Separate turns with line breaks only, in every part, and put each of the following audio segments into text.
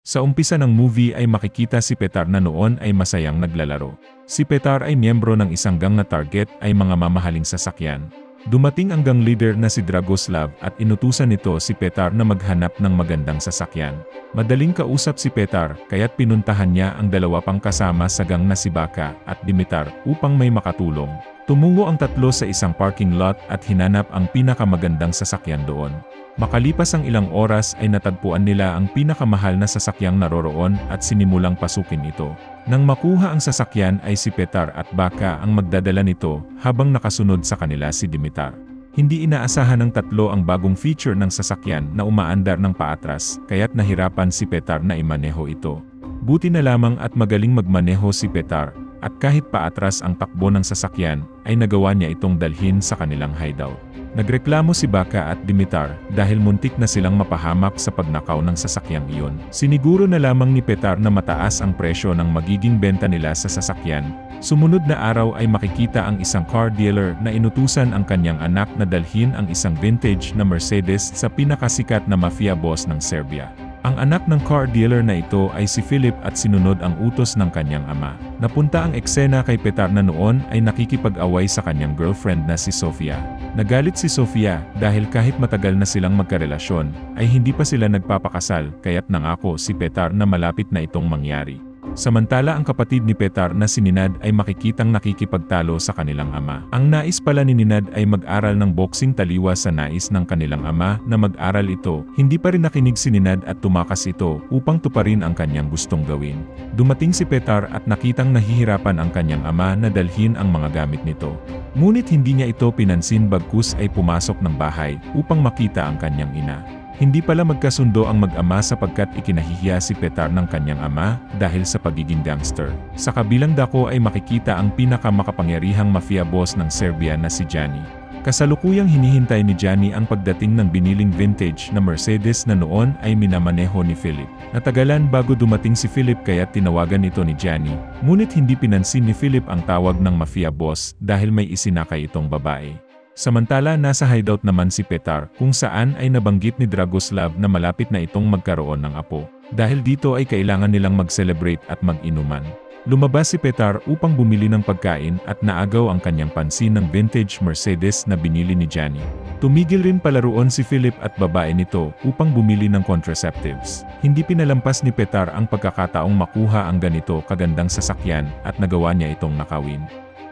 Sa umpisa ng movie ay makikita si Petar na noon ay masayang naglalaro. Si Petar ay miyembro ng isang gang na target ay mga mamahaling sasakyan. Dumating ang gang leader na si Dragoslav at inutusan nito si Petar na maghanap ng magandang sasakyan. Madaling kausap si Petar kaya't pinuntahan niya ang dalawa pang kasama sa gang na si Baka at Dimitar upang may makatulong. Tumungo ang tatlo sa isang parking lot at hinanap ang pinakamagandang sasakyan doon. Makalipas ang ilang oras ay natagpuan nila ang pinakamahal na sasakyang naroroon at sinimulang pasukin ito. Nang makuha ang sasakyan ay si Petar at Baka ang magdadala nito habang nakasunod sa kanila si Dimitar. Hindi inaasahan ng tatlo ang bagong feature ng sasakyan na umaandar ng paatras kaya't nahirapan si Petar na imaneho ito. Buti na lamang at magaling magmaneho si Petar at kahit paatras ang takbo ng sasakyan ay nagawa niya itong dalhin sa kanilang hideout. Nagreklamo si Baka at Dimitar dahil muntik na silang mapahamak sa pagnakaw ng sasakyang iyon. Siniguro na lamang ni Petar na mataas ang presyo ng magiging benta nila sa sasakyan. Sumunod na araw ay makikita ang isang car dealer na inutusan ang kanyang anak na dalhin ang isang vintage na Mercedes sa pinakasikat na mafia boss ng Serbia. Ang anak ng car dealer na ito ay si Philip at sinunod ang utos ng kanyang ama. Napunta ang eksena kay Petar na noon ay nakikipag-away sa kanyang girlfriend na si Sofia. Nagalit si Sofia dahil kahit matagal na silang magkarelasyon, ay hindi pa sila nagpapakasal kaya't nangako si Petar na malapit na itong mangyari. Samantala ang kapatid ni Petar na si Ninad ay makikitang nakikipagtalo sa kanilang ama. Ang nais pala ni Ninad ay mag-aral ng boxing taliwas sa nais ng kanilang ama na mag-aral ito. Hindi pa rin nakinig si Ninad at tumakas ito upang tuparin ang kanyang gustong gawin. Dumating si Petar at nakitang nahihirapan ang kanyang ama na dalhin ang mga gamit nito. Ngunit hindi niya ito pinansin bagkus ay pumasok ng bahay upang makita ang kanyang ina. Hindi pala magkasundo ang mag-ama sapagkat ikinahihiya si Petar ng kanyang ama dahil sa pagiging gangster. Sa kabilang dako ay makikita ang pinakamakapangyarihang mafia boss ng Serbia na si Gianni. Kasalukuyang hinihintay ni Gianni ang pagdating ng biniling vintage na Mercedes na noon ay minamaneho ni Philip. Natagalan bago dumating si Philip kaya tinawagan ito ni Gianni. Ngunit hindi pinansin ni Philip ang tawag ng mafia boss dahil may isinakay itong babae. Samantala nasa hideout naman si Petar kung saan ay nabanggit ni Dragoslav na malapit na itong magkaroon ng apo. Dahil dito ay kailangan nilang mag-celebrate at mag-inuman. Lumabas si Petar upang bumili ng pagkain at naagaw ang kanyang pansin ng vintage Mercedes na binili ni Gianni. Tumigil rin palaruon si Philip at babae nito upang bumili ng contraceptives. Hindi pinalampas ni Petar ang pagkakataong makuha ang ganito kagandang sasakyan at nagawa niya itong nakawin.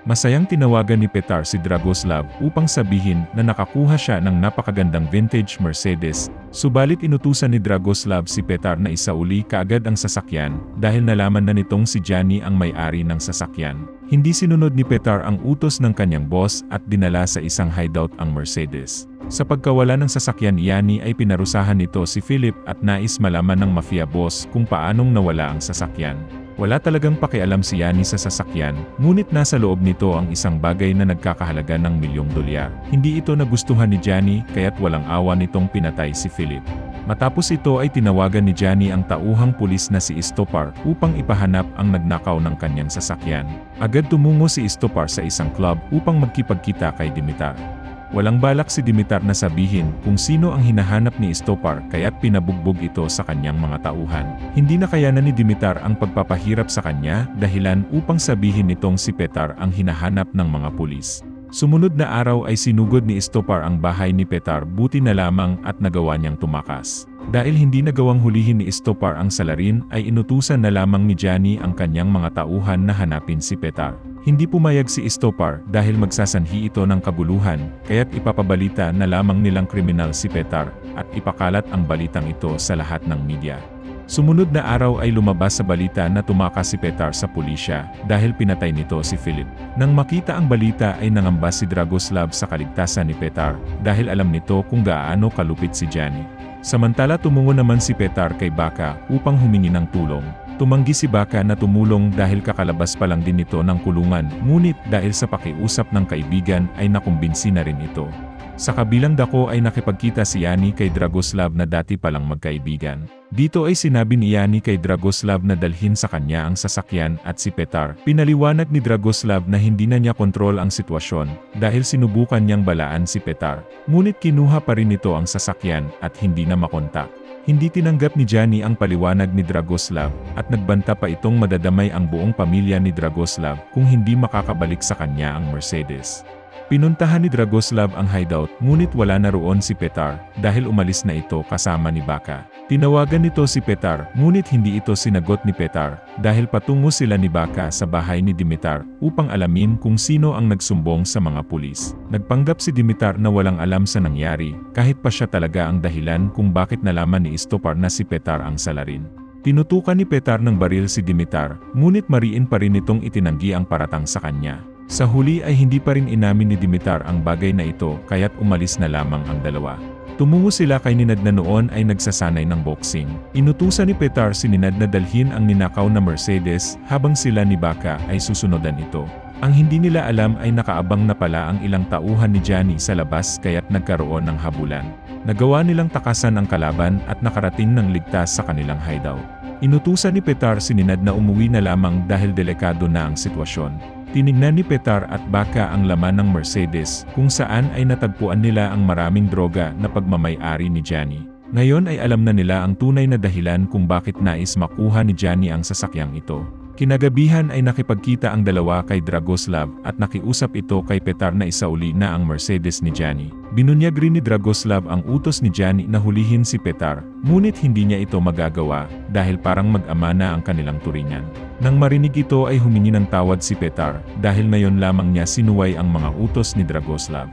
Masayang tinawagan ni Petar si Dragoslav upang sabihin na nakakuha siya ng napakagandang vintage Mercedes, subalit inutusan ni Dragoslav si Petar na isauli kaagad ang sasakyan dahil nalaman na nitong si Gianni ang may-ari ng sasakyan. Hindi sinunod ni Petar ang utos ng kanyang boss at dinala sa isang hideout ang Mercedes. Sa pagkawala ng sasakyan Gianni ay pinarusahan nito si Philip at nais malaman ng mafia boss kung paanong nawala ang sasakyan. Wala talagang pakialam si Gianni sa sasakyan, ngunit nasa loob nito ang isang bagay na nagkakahalaga ng $1,000,000. Hindi ito nagustuhan ni Gianni kaya't walang awa nitong pinatay si Philip. Matapos ito ay tinawagan ni Gianni ang tauhang pulis na si Istopar upang ipahanap ang nagnakaw ng kanyang sasakyan. Agad tumungo si Istopar sa isang club upang magkipagkita kay Dimitar. Walang balak si Dimitar na sabihin kung sino ang hinahanap ni Istopar kaya't pinabugbog ito sa kanyang mga tauhan. Hindi nakayanan ni Dimitar ang pagpapahirap sa kanya dahilan upang sabihin nitong si Petar ang hinahanap ng mga pulis. Sumunod na araw ay sinugod ni Istopar ang bahay ni Petar buti na lamang at nagawa niyang tumakas. Dahil hindi nagawang hulihin ni Istopar ang salarin ay inutusan na lamang ni Gianni ang kanyang mga tauhan na hanapin si Petar. Hindi pumayag si Istopar dahil magsasanhi ito ng kabuluhan, kaya't ipapabalita na lamang nilang kriminal si Petar at ipakalat ang balitang ito sa lahat ng media. Sumunod na araw ay lumabas sa balita na tumakas si Petar sa pulisya dahil pinatay nito si Philip. Nang makita ang balita ay nangamba si Dragoslav sa kaligtasan ni Petar dahil alam nito kung gaano kalupit si Gianni. Samantala tumungo naman si Petar kay Baka upang humingi ng tulong. Tumanggi si Baka na tumulong dahil kakalabas pa lang din ito ng kulungan, ngunit dahil sa pakiusap ng kaibigan ay nakumbinsi na rin ito. Sa kabilang dako ay nakipagkita si Gianni kay Dragoslav na dati palang magkaibigan. Dito ay sinabi ni Gianni kay Dragoslav na dalhin sa kanya ang sasakyan at si Petar. Pinaliwanag ni Dragoslav na hindi na niya kontrol ang sitwasyon dahil sinubukan niyang balaan si Petar. Ngunit kinuha pa rin ito ang sasakyan at hindi na makontak. Hindi tinanggap ni Gianni ang paliwanag ni Dragoslav at nagbanta pa itong madadamay ang buong pamilya ni Dragoslav kung hindi makakabalik sa kanya ang Mercedes. Pinuntahan ni Dragoslav ang hideout ngunit wala na roon si Petar dahil umalis na ito kasama ni Baka. Tinawagan nito si Petar ngunit hindi ito sinagot ni Petar dahil patungo sila ni Baka sa bahay ni Dimitar upang alamin kung sino ang nagsumbong sa mga pulis. Nagpanggap si Dimitar na walang alam sa nangyari kahit pa siya talaga ang dahilan kung bakit nalaman ni Istopar na si Petar ang salarin. Tinutukan ni Petar ng baril si Dimitar ngunit mariin pa rin itong itinanggi ang paratang sa kanya. Sa huli ay hindi pa rin inamin ni Dimitar ang bagay na ito kaya't umalis na lamang ang dalawa. Tumungo sila kay Ninad na noon ay nagsasanay ng boxing. Inutusan ni Petar si Ninad na dalhin ang ninakaw na Mercedes habang sila ni Baka ay susunodan ito. Ang hindi nila alam ay nakaabang na pala ang ilang tauhan ni Gianni sa labas kaya't nagkaroon ng habulan. Nagawa nilang takasan ang kalaban at nakarating ng ligtas sa kanilang hideout. Inutusan ni Petar si Ninad na umuwi na lamang dahil delikado na ang sitwasyon. Tinignan ni Petar at Baka ang laman ng Mercedes kung saan ay natagpuan nila ang maraming droga na pagmamay-ari ni Gianni. Ngayon ay alam na nila ang tunay na dahilan kung bakit nais makuha ni Gianni ang sasakyang ito. Kinagabihan ay nakipagkita ang dalawa kay Dragoslav at nakiusap ito kay Petar na isauli na ang Mercedes ni Gianni. Binunyag rin ni Dragoslav ang utos ni Gianni na hulihin si Petar, ngunit hindi niya ito magagawa dahil parang mag-ama na ang kanilang turingan. Nang marinig ito ay humingi ng tawad si Petar dahil ngayon lamang niya sinuway ang mga utos ni Dragoslav.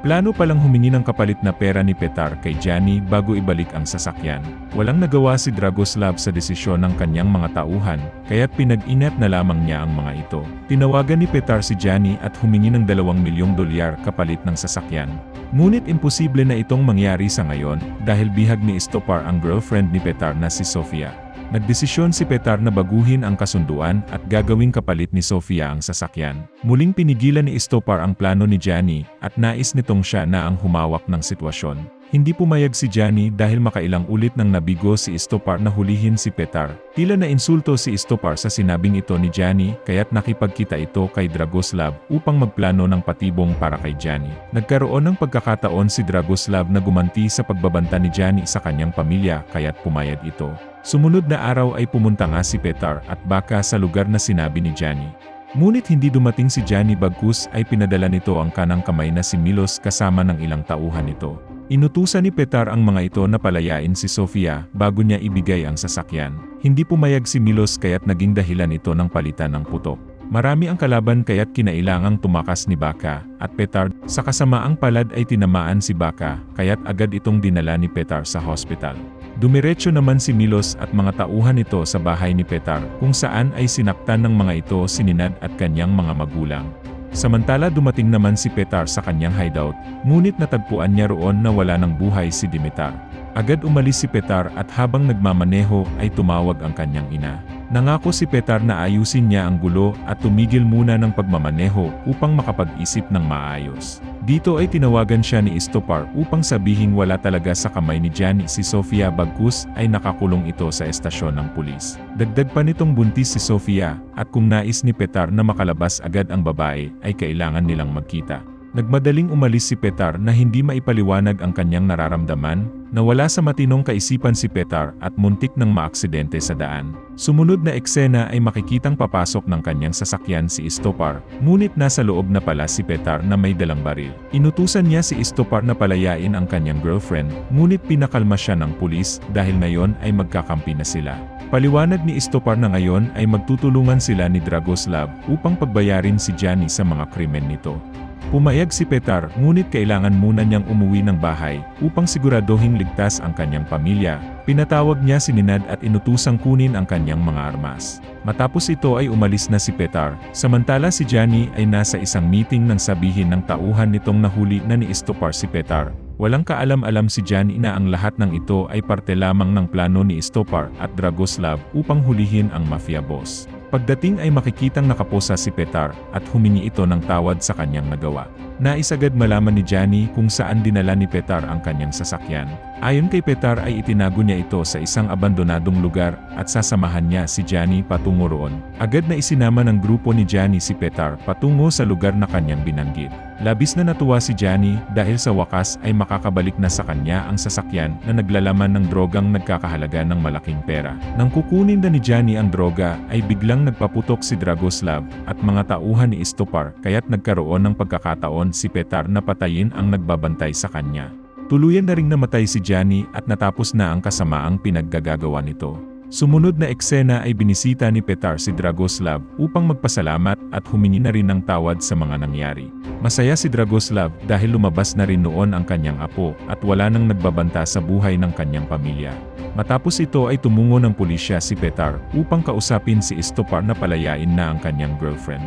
Plano palang humingi ng kapalit na pera ni Petar kay Gianni bago ibalik ang sasakyan. Walang nagawa si Dragoslav sa desisyon ng kanyang mga tauhan, kaya't pinag-inat na lamang niya ang mga ito. Tinawagan ni Petar si Gianni at humingi ng $2 milyong kapalit ng sasakyan. Ngunit imposible na itong mangyari sa ngayon dahil bihag ni Istopar ang girlfriend ni Petar na si Sofia. Nagdesisyon si Petar na baguhin ang kasunduan at gagawing kapalit ni Sofia ang sasakyan. Muling pinigilan ni Istopar ang plano ni Gianni at nais nitong siya na ang humawak ng sitwasyon. Hindi pumayag si Gianni dahil makailang ulit nang nabigo si Istopar na hulihin si Petar. Tila na insulto si Istopar sa sinabing ito ni Gianni kaya't nakipagkita ito kay Dragoslav upang magplano ng patibong para kay Gianni. Nagkaroon ng pagkakataon si Dragoslav na gumanti sa pagbabanta ni Gianni sa kanyang pamilya kaya't pumayag ito. Sumunod na araw ay pumunta nga si Petar at Baka sa lugar na sinabi ni Gianni. Ngunit hindi dumating si Gianni bagkus ay pinadala nito ang kanang kamay na si Milos kasama ng ilang tauhan nito. Inutusan ni Petar ang mga ito na palayain si Sofia bago niya ibigay ang sasakyan. Hindi pumayag si Milos kaya't naging dahilan ito ng palitan ng putok. Marami ang kalaban kaya't kinailangang tumakas ni Baka at Petar. Sa kasamaang palad ay tinamaan si Baka kaya't agad itong dinala ni Petar sa hospital. Dumiretso naman si Milos at mga tauhan nito sa bahay ni Petar kung saan ay sinaktan ng mga ito si Ninad at kanyang mga magulang. Samantala dumating naman si Petar sa kanyang hideout, ngunit natagpuan niya roon na wala ng buhay si Dimitar. Agad umalis si Petar at habang nagmamaneho ay tumawag ang kanyang ina. Nangako si Petar na ayusin niya ang gulo at tumigil muna ng pagmamaneho upang makapag-isip ng maayos. Dito ay tinawagan siya ni Istopar upang sabihing wala talaga sa kamay ni Gianni si Sofia bagkus ay nakakulong ito sa estasyon ng pulis. Dagdag pa nitong buntis si Sofia at kung nais ni Petar na makalabas agad ang babae ay kailangan nilang magkita. Nagmadaling umalis si Petar na hindi maipaliwanag ang kanyang nararamdaman, nawala sa matinong kaisipan si Petar at muntik ng maaksidente sa daan. Sumunod na eksena ay makikitang papasok ng kanyang sasakyan si Istopar, ngunit nasa loob na pala si Petar na may dalang baril. Inutusan niya si Istopar na palayain ang kanyang girlfriend, ngunit pinakalma siya ng pulis dahil ngayon ay magkakampi na sila. Paliwanag ni Istopar na ngayon ay magtutulungan sila ni Dragoslav upang pagbayarin si Gianni sa mga krimen nito. Pumayag si Petar ngunit kailangan muna niyang umuwi ng bahay upang siguraduhing ligtas ang kanyang pamilya. Pinatawag niya si Ninad at inutusang kunin ang kanyang mga armas. Matapos ito ay umalis na si Petar, samantala si Gianni ay nasa isang meeting nang sabihin ng tauhan nitong nahuli na ni Istopar si Petar. Walang kaalam-alam si Gianni na ang lahat ng ito ay parte lamang ng plano ni Istopar at Dragoslav upang hulihin ang mafia boss. Pagdating ay makikitang nakaposa si Petar at humingi ito ng tawad sa kanyang nagawa. Nais agad malaman ni Johnny kung saan dinala ni Petar ang kanyang sasakyan. Ayon kay Petar ay itinago niya ito sa isang abandonadong lugar at sasamahan niya si Johnny patungo roon. Agad na isinama ng grupo ni Johnny si Petar patungo sa lugar na kanyang binanggit. Labis na natuwa si Johnny dahil sa wakas ay makakabalik na sa kanya ang sasakyan na naglalaman ng drogang nagkakahalaga ng malaking pera. Nang kukunin na ni Johnny ang droga ay biglang nagpaputok si Dragoslav at mga tauhan ni Istopar kaya't nagkaroon ng pagkakataon si Petar na patayin ang nagbabantay sa kanya. Tuluyan na ring namatay si Johnny at natapos na ang kasamaang pinaggagawa nito. Sumunod na eksena ay binisita ni Petar si Dragoslav upang magpasalamat at humingi na rin ng tawad sa mga nangyari. Masaya si Dragoslav dahil lumabas na rin noon ang kanyang apo at wala nang nagbabanta sa buhay ng kanyang pamilya. Matapos ito ay tumungo ng pulisya si Petar upang kausapin si Istopar na palayain na ang kanyang girlfriend.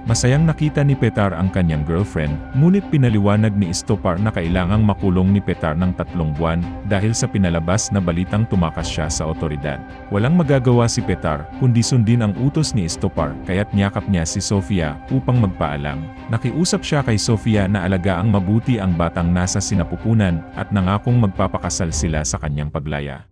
Masayang nakita ni Petar ang kanyang girlfriend, ngunit pinaliwanag ni Istopar na kailangang makulong ni Petar ng 3 buwan dahil sa pinalabas na balitang tumakas siya sa otoridad. Walang magagawa si Petar kundi sundin ang utos ni Istopar kaya't niyakap niya si Sofia upang magpaalam. Nakiusap siya kay Sofia na alagaang mabuti ang batang nasa sinapupunan at nangakong magpapakasal sila sa kanyang paglaya.